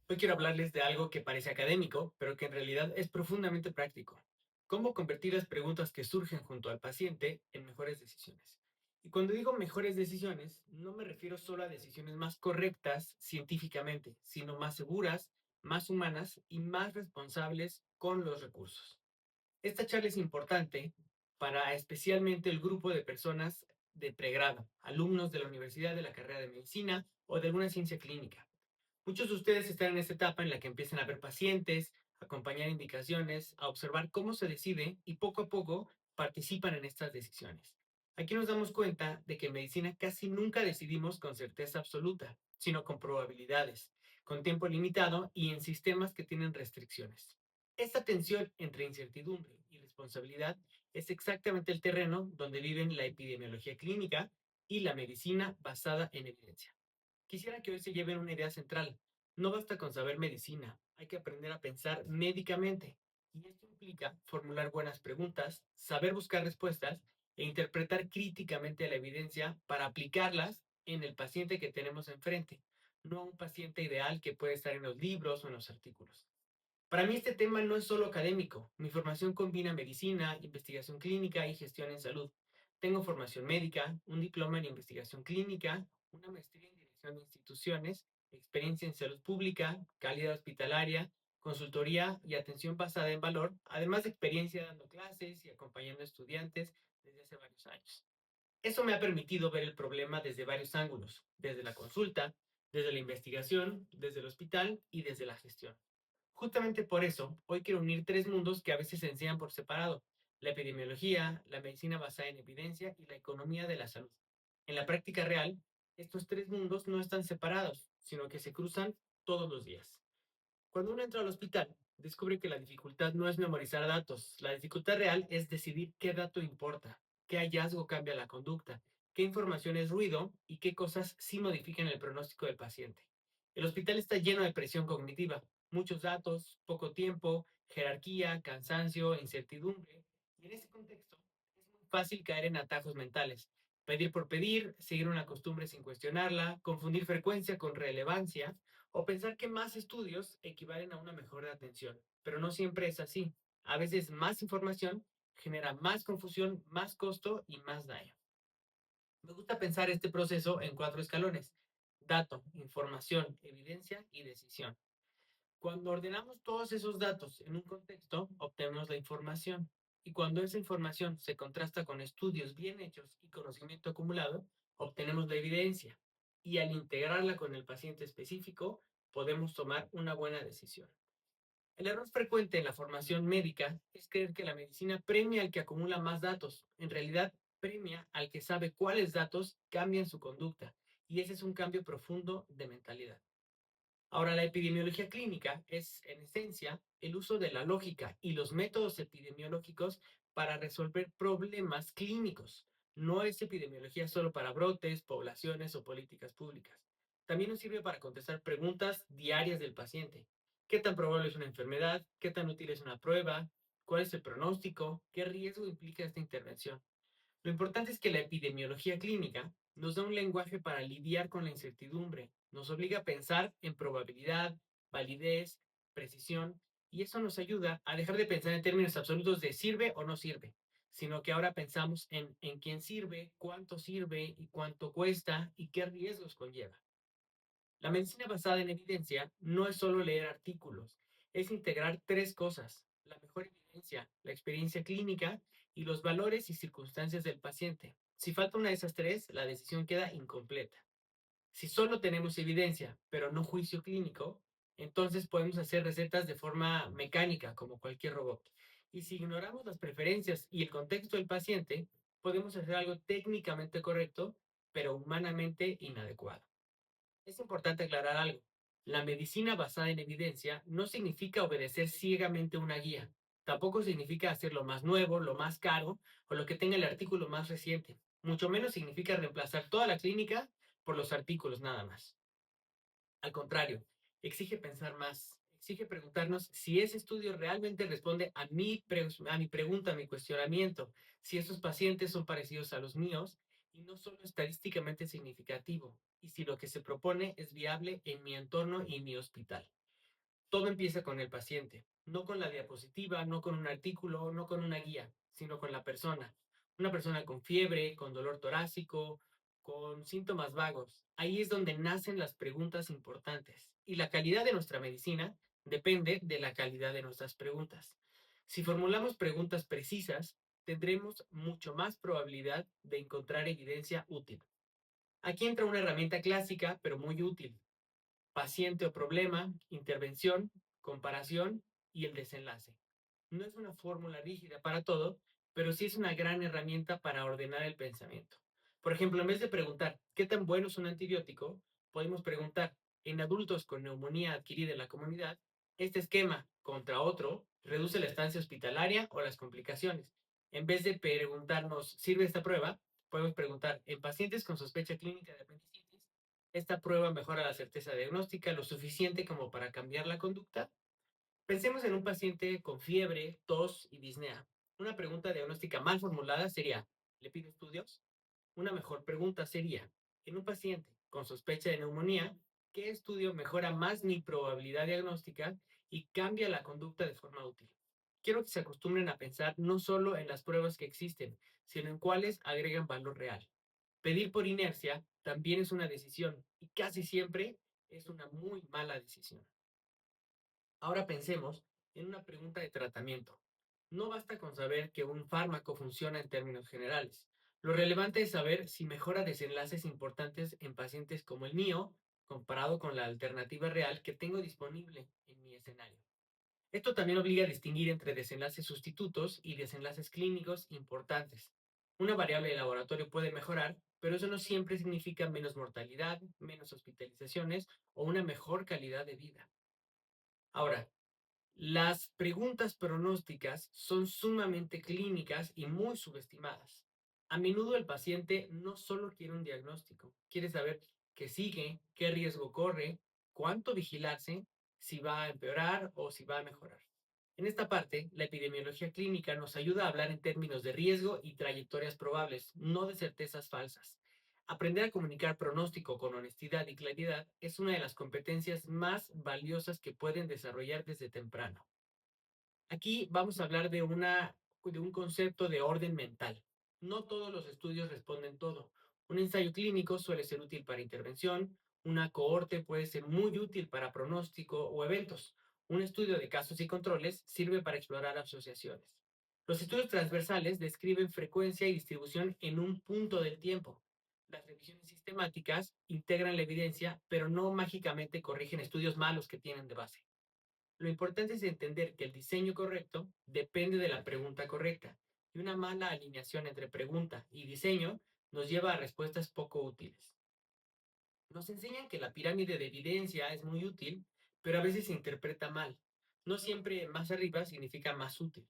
Hoy quiero hablarles de algo que parece académico, pero que en realidad es profundamente práctico. Cómo convertir las preguntas que surgen junto al paciente en mejores decisiones. Y cuando digo mejores decisiones, no me refiero solo a decisiones más correctas científicamente, sino más seguras, más humanas y más responsables con los recursos. Esta charla es importante para especialmente el grupo de personas de pregrado, alumnos de la universidad de la carrera de medicina o de alguna ciencia clínica. Muchos de ustedes están en esta etapa en la que empiezan a ver pacientes, a acompañar indicaciones, a observar cómo se decide y poco a poco participan en estas decisiones. Aquí nos damos cuenta de que en medicina casi nunca decidimos con certeza absoluta, sino con probabilidades, con tiempo limitado y en sistemas que tienen restricciones. Esta tensión entre incertidumbre y responsabilidad es exactamente el terreno donde viven la epidemiología clínica y la medicina basada en evidencia. Quisiera que hoy se lleven una idea central. No basta con saber medicina, hay que aprender a pensar médicamente. Y esto implica formular buenas preguntas, saber buscar respuestas e interpretar críticamente la evidencia para aplicarlas en el paciente que tenemos enfrente, no a un paciente ideal que puede estar en los libros o en los artículos. Para mí este tema no es solo académico. Mi formación combina medicina, investigación clínica y gestión en salud. Tengo formación médica, un diploma en investigación clínica, una maestría en dirección de instituciones, experiencia en salud pública, calidad hospitalaria, consultoría y atención basada en valor, además de experiencia dando clases y acompañando estudiantes desde hace varios años. Eso me ha permitido ver el problema desde varios ángulos, desde la consulta, desde la investigación, desde el hospital y desde la gestión. Justamente por eso, hoy quiero unir tres mundos que a veces se enseñan por separado: la epidemiología, la medicina basada en evidencia y la economía de la salud. En la práctica real, estos tres mundos no están separados, sino que se cruzan todos los días. Cuando uno entra al hospital, descubre que la dificultad no es memorizar datos. La dificultad real es decidir qué dato importa, qué hallazgo cambia la conducta, qué información es ruido y qué cosas sí modifican el pronóstico del paciente. El hospital está lleno de presión cognitiva, muchos datos, poco tiempo, jerarquía, cansancio, incertidumbre. Y en ese contexto es muy fácil caer en atajos mentales. Pedir por pedir, seguir una costumbre sin cuestionarla, confundir frecuencia con relevancia o pensar que más estudios equivalen a una mejor atención, pero no siempre es así. A veces más información genera más confusión, más costo y más daño. Me gusta pensar este proceso en cuatro escalones: dato, información, evidencia y decisión. Cuando ordenamos todos esos datos en un contexto, obtenemos la información. Y cuando esa información se contrasta con estudios bien hechos y conocimiento acumulado, obtenemos la evidencia. Y al integrarla con el paciente específico, podemos tomar una buena decisión. El error frecuente en la formación médica es creer que la medicina premia al que acumula más datos. En realidad, premia al que sabe cuáles datos cambian su conducta. Y ese es un cambio profundo de mentalidad. Ahora, la epidemiología clínica es, en esencia, el uso de la lógica y los métodos epidemiológicos para resolver problemas clínicos. No es epidemiología solo para brotes, poblaciones o políticas públicas. También nos sirve para contestar preguntas diarias del paciente. ¿Qué tan probable es una enfermedad? ¿Qué tan útil es una prueba? ¿Cuál es el pronóstico? ¿Qué riesgo implica esta intervención? Lo importante es que la epidemiología clínica nos da un lenguaje para lidiar con la incertidumbre, nos obliga a pensar en probabilidad, validez, precisión, y eso nos ayuda a dejar de pensar en términos absolutos de sirve o no sirve, sino que ahora pensamos en quién sirve, cuánto sirve y cuánto cuesta y qué riesgos conlleva. La medicina basada en evidencia no es solo leer artículos, es integrar tres cosas: la mejor evidencia, la experiencia clínica y los valores y circunstancias del paciente. Si falta una de esas tres, la decisión queda incompleta. Si solo tenemos evidencia, pero no juicio clínico, entonces podemos hacer recetas de forma mecánica, como cualquier robot. Y si ignoramos las preferencias y el contexto del paciente, podemos hacer algo técnicamente correcto, pero humanamente inadecuado. Es importante aclarar algo: la medicina basada en evidencia no significa obedecer ciegamente una guía. Tampoco significa hacer lo más nuevo, lo más caro o lo que tenga el artículo más reciente. Mucho menos significa reemplazar toda la clínica por los artículos nada más. Al contrario, exige pensar más, exige preguntarnos si ese estudio realmente responde a mi pregunta, a mi cuestionamiento, si esos pacientes son parecidos a los míos y no solo estadísticamente significativo, y si lo que se propone es viable en mi entorno y mi hospital. Todo empieza con el paciente, no con la diapositiva, no con un artículo, no con una guía, sino con la persona. Una persona con fiebre, con dolor torácico, con síntomas vagos. Ahí es donde nacen las preguntas importantes. Y la calidad de nuestra medicina depende de la calidad de nuestras preguntas. Si formulamos preguntas precisas, tendremos mucho más probabilidad de encontrar evidencia útil. Aquí entra una herramienta clásica, pero muy útil: paciente o problema, intervención, comparación y el desenlace. No es una fórmula rígida para todo, pero sí es una gran herramienta para ordenar el pensamiento. Por ejemplo, en vez de preguntar ¿qué tan bueno es un antibiótico?, podemos preguntar: en adultos con neumonía adquirida en la comunidad, ¿este esquema contra otro reduce la estancia hospitalaria o las complicaciones? En vez de preguntarnos ¿sirve esta prueba?, podemos preguntar: en pacientes con sospecha clínica de apendicitis, ¿esta prueba mejora la certeza diagnóstica lo suficiente como para cambiar la conducta? Pensemos en un paciente con fiebre, tos y disnea. Una pregunta diagnóstica mal formulada sería: ¿le pido estudios? Una mejor pregunta sería: en un paciente con sospecha de neumonía, ¿qué estudio mejora más mi probabilidad diagnóstica y cambia la conducta de forma útil? Quiero que se acostumbren a pensar no solo en las pruebas que existen, sino en cuáles agregan valor real. Pedir por inercia también es una decisión y casi siempre es una muy mala decisión. Ahora pensemos en una pregunta de tratamiento. No basta con saber que un fármaco funciona en términos generales. Lo relevante es saber si mejora desenlaces importantes en pacientes como el mío, comparado con la alternativa real que tengo disponible en mi escenario. Esto también obliga a distinguir entre desenlaces sustitutos y desenlaces clínicos importantes. Una variable de laboratorio puede mejorar, pero eso no siempre significa menos mortalidad, menos hospitalizaciones o una mejor calidad de vida. Ahora, las preguntas pronósticas son sumamente clínicas y muy subestimadas. A menudo el paciente no solo quiere un diagnóstico, quiere saber qué sigue, qué riesgo corre, cuánto vigilarse, si va a empeorar o si va a mejorar. En esta parte, la epidemiología clínica nos ayuda a hablar en términos de riesgo y trayectorias probables, no de certezas falsas. Aprender a comunicar pronóstico con honestidad y claridad es una de las competencias más valiosas que pueden desarrollar desde temprano. Aquí vamos a hablar de un concepto de orden mental. No todos los estudios responden todo. Un ensayo clínico suele ser útil para intervención, una cohorte puede ser muy útil para pronóstico o eventos. Un estudio de casos y controles sirve para explorar asociaciones. Los estudios transversales describen frecuencia y distribución en un punto del tiempo. Las revisiones sistemáticas integran la evidencia, pero no mágicamente corrigen estudios malos que tienen de base. Lo importante es entender que el diseño correcto depende de la pregunta correcta, y una mala alineación entre pregunta y diseño nos lleva a respuestas poco útiles. Nos enseñan que la pirámide de evidencia es muy útil, pero a veces se interpreta mal. No siempre más arriba significa más útil,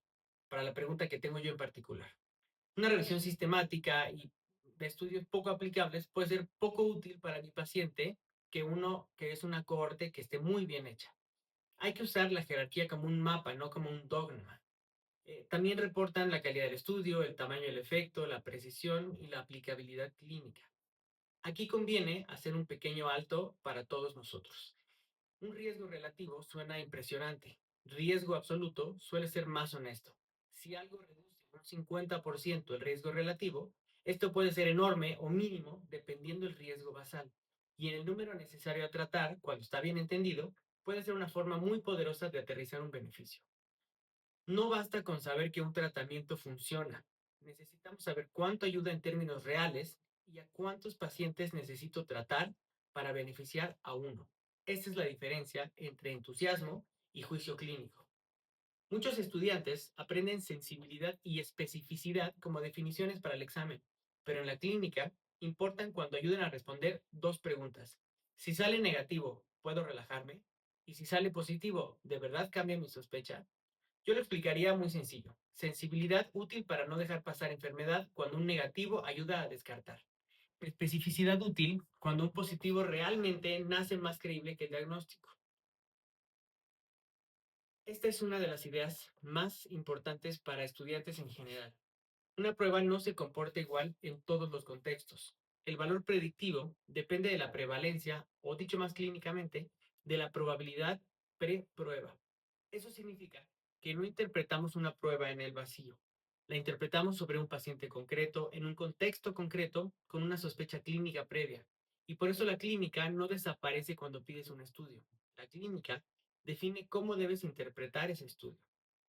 para la pregunta que tengo yo en particular. Una revisión sistemática y de estudios poco aplicables puede ser poco útil para mi paciente que uno que es una cohorte que esté muy bien hecha. Hay que usar la jerarquía como un mapa, no como un dogma. También reportan la calidad del estudio, el tamaño del efecto, la precisión y la aplicabilidad clínica. Aquí conviene hacer un pequeño alto para todos nosotros. Un riesgo relativo suena impresionante. Riesgo absoluto suele ser más honesto. Si algo reduce un 50% el riesgo relativo, esto puede ser enorme o mínimo dependiendo del riesgo basal. Y en el número necesario a tratar, cuando está bien entendido, puede ser una forma muy poderosa de aterrizar un beneficio. No basta con saber que un tratamiento funciona. Necesitamos saber cuánto ayuda en términos reales y a cuántos pacientes necesito tratar para beneficiar a uno. Esa es la diferencia entre entusiasmo y juicio clínico. Muchos estudiantes aprenden sensibilidad y especificidad como definiciones para el examen, pero en la clínica importan cuando ayudan a responder dos preguntas. Si sale negativo, ¿puedo relajarme? Y si sale positivo, ¿de verdad cambia mi sospecha? Yo lo explicaría muy sencillo. Sensibilidad útil para no dejar pasar enfermedad cuando un negativo ayuda a descartar. Especificidad útil cuando un positivo realmente nace más creíble que el diagnóstico. Esta es una de las ideas más importantes para estudiantes en general. Una prueba no se comporta igual en todos los contextos. El valor predictivo depende de la prevalencia, o dicho más clínicamente, de la probabilidad pre-prueba. Eso significa que no interpretamos una prueba en el vacío. La interpretamos sobre un paciente concreto, en un contexto concreto, con una sospecha clínica previa. Y por eso la clínica no desaparece cuando pides un estudio. La clínica define cómo debes interpretar ese estudio.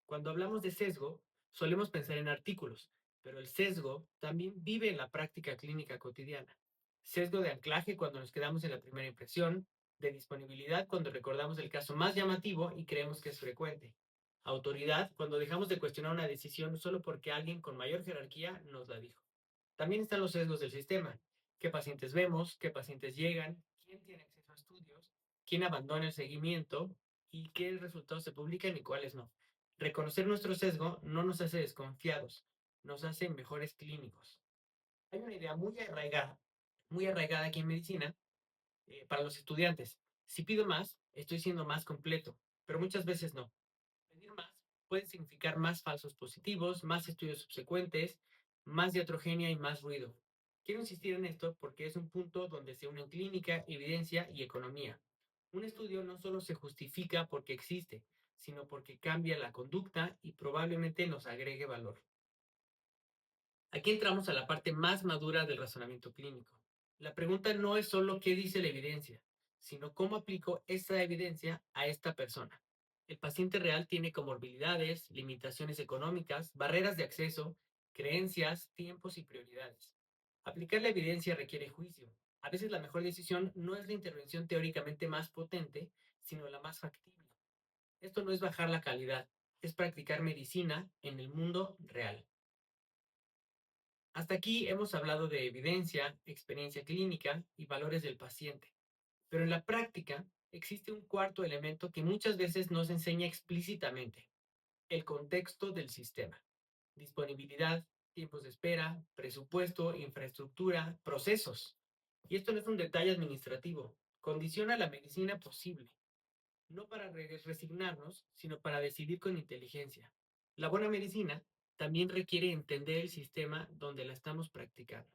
Cuando hablamos de sesgo, solemos pensar en artículos, pero el sesgo también vive en la práctica clínica cotidiana. Sesgo de anclaje cuando nos quedamos en la primera impresión, de disponibilidad cuando recordamos el caso más llamativo y creemos que es frecuente. Autoridad cuando dejamos de cuestionar una decisión solo porque alguien con mayor jerarquía nos la dijo. También están los sesgos del sistema. ¿Qué pacientes vemos? ¿Qué pacientes llegan? ¿Quién tiene acceso a estudios? ¿Quién abandona el seguimiento? ¿Y qué resultados se publican y cuáles no? Reconocer nuestro sesgo no nos hace desconfiados, nos hace mejores clínicos. Hay una idea muy arraigada aquí en medicina para los estudiantes. Si pido más, estoy siendo más completo, pero muchas veces no. Pedir más puede significar más falsos positivos, más estudios subsecuentes, más diatrogenia y más ruido. Quiero insistir en esto porque es un punto donde se unen clínica, evidencia y economía. Un estudio no solo se justifica porque existe, sino porque cambia la conducta y probablemente nos agregue valor. Aquí entramos a la parte más madura del razonamiento clínico. La pregunta no es solo qué dice la evidencia, sino cómo aplico esa evidencia a esta persona. El paciente real tiene comorbilidades, limitaciones económicas, barreras de acceso, creencias, tiempos y prioridades. Aplicar la evidencia requiere juicio. A veces la mejor decisión no es la intervención teóricamente más potente, sino la más factible. Esto no es bajar la calidad, es practicar medicina en el mundo real. Hasta aquí hemos hablado de evidencia, experiencia clínica y valores del paciente, pero en la práctica existe un cuarto elemento que muchas veces no se enseña explícitamente, el contexto del sistema. Disponibilidad, tiempos de espera, presupuesto, infraestructura, procesos. Y esto no es un detalle administrativo, condiciona la medicina posible no para resignarnos, sino para decidir con inteligencia. La buena medicina también requiere entender el sistema donde la estamos practicando.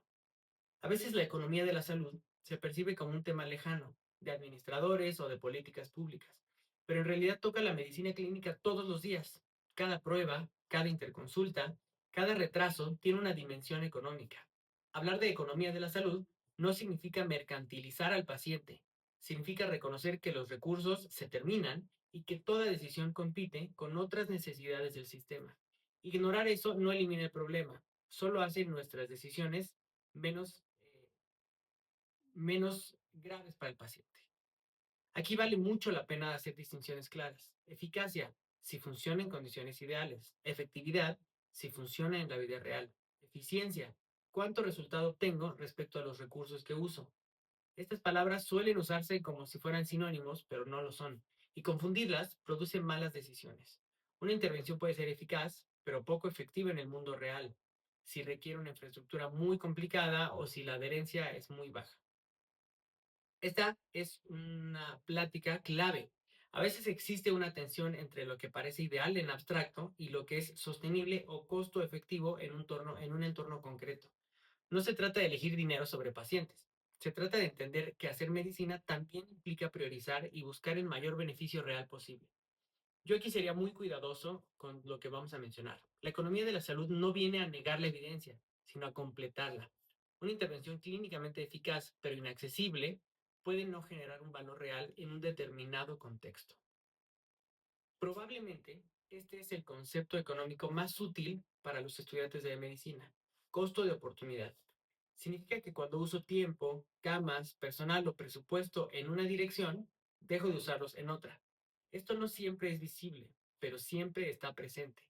A veces la economía de la salud se percibe como un tema lejano, de administradores o de políticas públicas, pero en realidad toca la medicina clínica todos los días. Cada prueba, cada interconsulta, cada retraso tiene una dimensión económica. Hablar de economía de la salud no significa mercantilizar al paciente, significa reconocer que los recursos se terminan y que toda decisión compite con otras necesidades del sistema. Ignorar eso no elimina el problema, solo hace nuestras decisiones menos graves para el paciente. Aquí vale mucho la pena hacer distinciones claras. Eficacia, si funciona en condiciones ideales. Efectividad, si funciona en la vida real. Eficiencia, cuánto resultado obtengo respecto a los recursos que uso. Estas palabras suelen usarse como si fueran sinónimos, pero no lo son, y confundirlas produce malas decisiones. Una intervención puede ser eficaz, pero poco efectiva en el mundo real, si requiere una infraestructura muy complicada o si la adherencia es muy baja. Esta es una plática clave. A veces existe una tensión entre lo que parece ideal en abstracto y lo que es sostenible o costo efectivo en un entorno concreto. No se trata de elegir dinero sobre pacientes. Se trata de entender que hacer medicina también implica priorizar y buscar el mayor beneficio real posible. Yo aquí sería muy cuidadoso con lo que vamos a mencionar. La economía de la salud no viene a negar la evidencia, sino a completarla. Una intervención clínicamente eficaz pero inaccesible puede no generar un valor real en un determinado contexto. Probablemente este es el concepto económico más útil para los estudiantes de medicina. Costo de oportunidad. Significa que cuando uso tiempo, camas, personal o presupuesto en una dirección, dejo de usarlos en otra. Esto no siempre es visible, pero siempre está presente.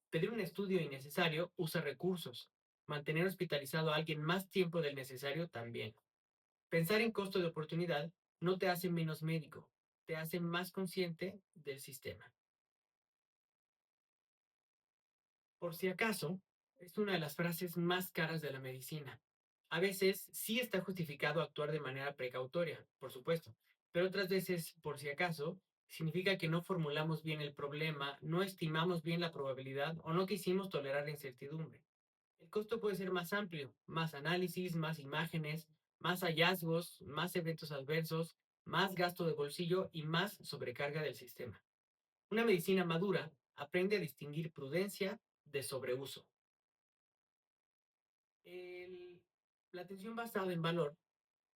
Pedir un estudio innecesario usa recursos. Mantener hospitalizado a alguien más tiempo del necesario también. Pensar en costo de oportunidad no te hace menos médico, te hace más consciente del sistema. Por si acaso, es una de las frases más caras de la medicina. A veces sí está justificado actuar de manera precautoria, por supuesto, pero otras veces, por si acaso, significa que no formulamos bien el problema, no estimamos bien la probabilidad o no quisimos tolerar la incertidumbre. El costo puede ser más amplio, más análisis, más imágenes, más hallazgos, más eventos adversos, más gasto de bolsillo y más sobrecarga del sistema. Una medicina madura aprende a distinguir prudencia de sobreuso. El- la atención basada en valor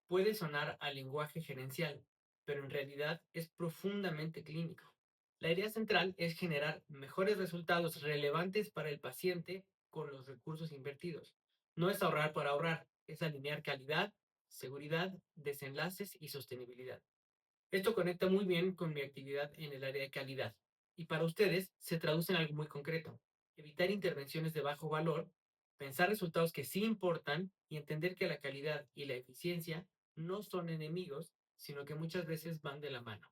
puede sonar a lenguaje gerencial, pero en realidad es profundamente clínico. La idea central es generar mejores resultados relevantes para el paciente con los recursos invertidos. No es ahorrar por ahorrar, es alinear calidad, seguridad, desenlaces y sostenibilidad. Esto conecta muy bien con mi actividad en el área de calidad. Y para ustedes se traduce en algo muy concreto. Evitar intervenciones de bajo valor, pensar resultados que sí importan y entender que la calidad y la eficiencia no son enemigos, sino que muchas veces van de la mano.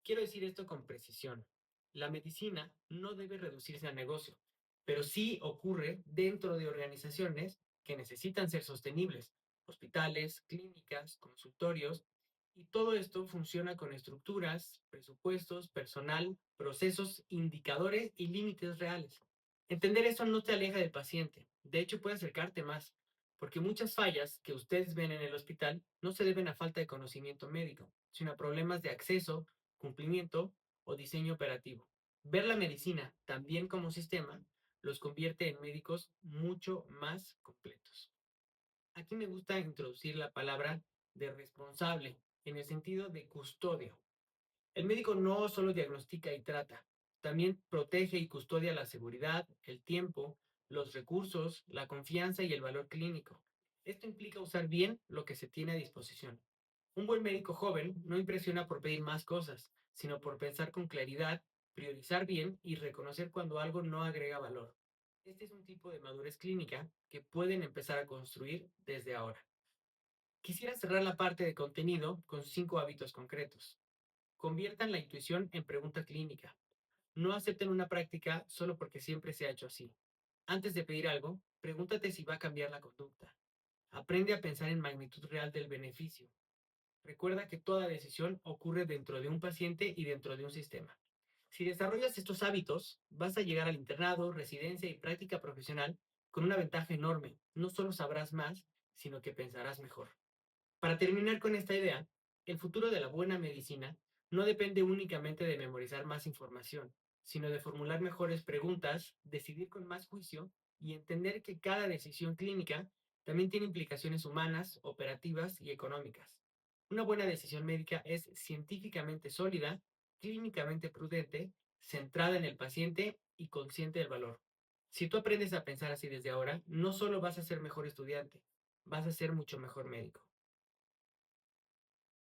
Quiero decir esto con precisión. La medicina no debe reducirse a negocio, pero sí ocurre dentro de organizaciones que necesitan ser sostenibles, hospitales, clínicas, consultorios, y todo esto funciona con estructuras, presupuestos, personal, procesos, indicadores y límites reales. Entender eso no te aleja del paciente, de hecho puede acercarte más, porque muchas fallas que ustedes ven en el hospital no se deben a falta de conocimiento médico, sino a problemas de acceso, cumplimiento o diseño operativo. Ver la medicina también como sistema los convierte en médicos mucho más completos. Aquí me gusta introducir la palabra de responsable en el sentido de custodio. El médico no solo diagnostica y trata, también protege y custodia la seguridad, el tiempo, los recursos, la confianza y el valor clínico. Esto implica usar bien lo que se tiene a disposición. Un buen médico joven no impresiona por pedir más cosas, sino por pensar con claridad, priorizar bien y reconocer cuando algo no agrega valor. Este es un tipo de madurez clínica que pueden empezar a construir desde ahora. Quisiera cerrar la parte de contenido con 5 hábitos concretos. Conviertan la intuición en pregunta clínica. No acepten una práctica solo porque siempre se ha hecho así. Antes de pedir algo, pregúntate si va a cambiar la conducta. Aprende a pensar en magnitud real del beneficio. Recuerda que toda decisión ocurre dentro de un paciente y dentro de un sistema. Si desarrollas estos hábitos, vas a llegar al internado, residencia y práctica profesional con una ventaja enorme. No solo sabrás más, sino que pensarás mejor. Para terminar con esta idea, el futuro de la buena medicina no depende únicamente de memorizar más información, sino de formular mejores preguntas, decidir con más juicio y entender que cada decisión clínica también tiene implicaciones humanas, operativas y económicas. Una buena decisión médica es científicamente sólida, clínicamente prudente, centrada en el paciente y consciente del valor. Si tú aprendes a pensar así desde ahora, no solo vas a ser mejor estudiante, vas a ser mucho mejor médico.